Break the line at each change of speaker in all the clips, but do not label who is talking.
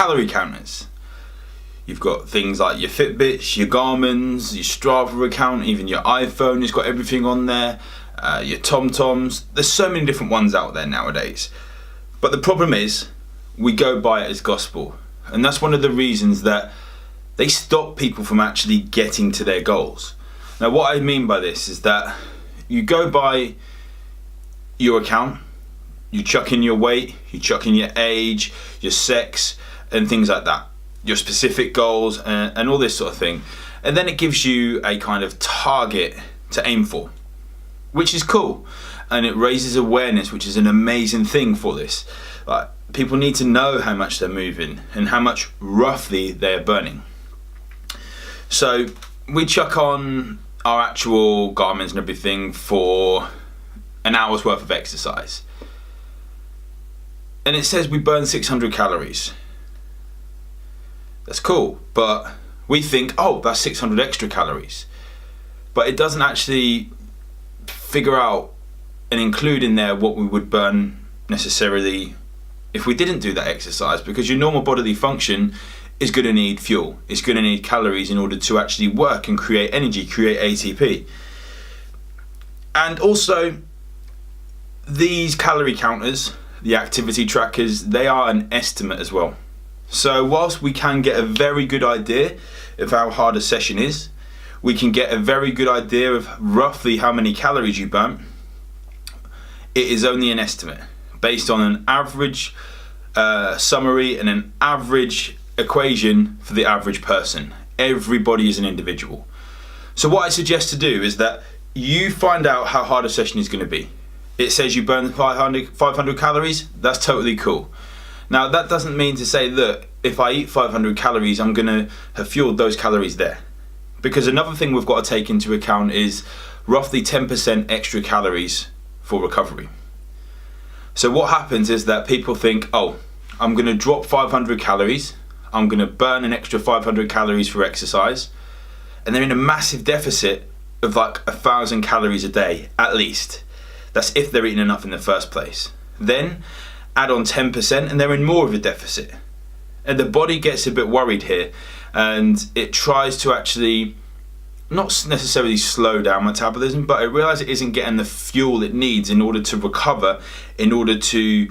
calorie counters. You've got things like your Fitbits, your Garmin's, your Strava account, even your iPhone has got everything on there, your TomToms. There's so many different ones out there nowadays. But the problem is, we go by it as gospel. And that's one of the reasons that they stop people from actually getting to their goals. Now, what I mean by this is that you go by your account, you chuck in your weight, you chuck in your age, your sex, and things like that, your specific goals, and all this sort of thing. And then it gives you a kind of target to aim for, which is cool. And it raises awareness, which is an amazing thing for this. Like, people need to know how much they're moving and how much roughly they're burning. So we chuck on our actual Garmin's and everything for an hour's worth of exercise. And it says we burn 600 calories. That's cool, but we think, oh, that's 600 extra calories. But it doesn't actually figure out and include in there what we would burn necessarily if we didn't do that exercise, because your normal bodily function is going to need fuel. It's going to need calories in order to actually work and create energy, create ATP. And also, these calorie counters, the activity trackers, they are an estimate as well. So whilst we can get a very good idea of how hard a session is, we can get a very good idea of roughly how many calories you burn. It is only an estimate based on an average summary and an average equation for the average person. Everybody is an individual. So what I suggest to do is that you find out how hard a session is going to be. It says you burn 500 calories, that's totally cool. Now, that doesn't mean to say that if I eat 500 calories, I'm going to have fueled those calories there. Because another thing we've got to take into account is roughly 10% extra calories for recovery. So what happens is that people think, oh, I'm going to drop 500 calories, I'm going to burn an extra 500 calories for exercise, and they're in a massive deficit of like 1,000 calories a day, at least. That's if they're eating enough in the first place. Then add on 10% and they're in more of a deficit. And the body gets a bit worried here, and it tries to actually not necessarily slow down metabolism, but it realizes it isn't getting the fuel it needs in order to recover, in order to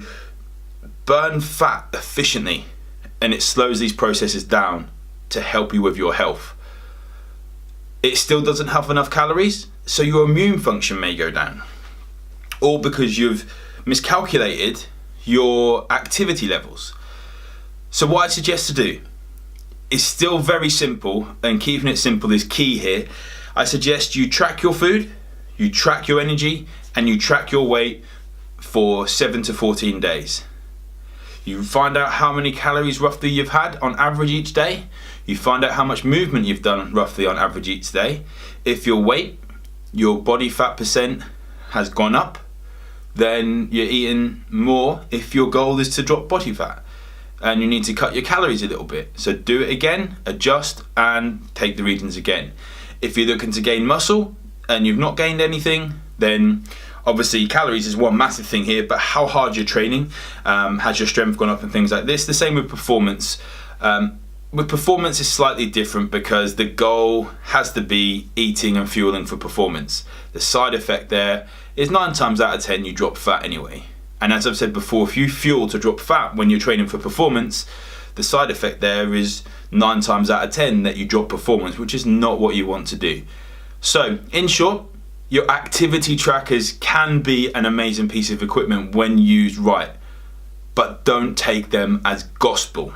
burn fat efficiently, and it slows these processes down to help you with your health. It still doesn't have enough calories, so your immune function may go down, all because you've miscalculated your activity levels. So what I suggest to do is still very simple, and keeping it simple is key here. I suggest you track your food, you track your energy, and you track your weight for 7 to 14 days. You find out how many calories roughly you've had on average each day. You find out how much movement you've done roughly on average each day. If your weight, your body fat percent has gone up, then you're eating more if your goal is to drop body fat. And you need to cut your calories a little bit. So do it again, adjust, and take the readings again. If you're looking to gain muscle and you've not gained anything, then obviously calories is one massive thing here, but how hard you're training, has your strength gone up and things like this. The same with performance. With performance it's slightly different because the goal has to be eating and fueling for performance. The side effect there is 9 times out of 10 you drop fat anyway. And as I've said before, if you fuel to drop fat when you're training for performance, the side effect there is 9 times out of 10 that you drop performance, which is not what you want to do. So, in short, your activity trackers can be an amazing piece of equipment when used right, but don't take them as gospel.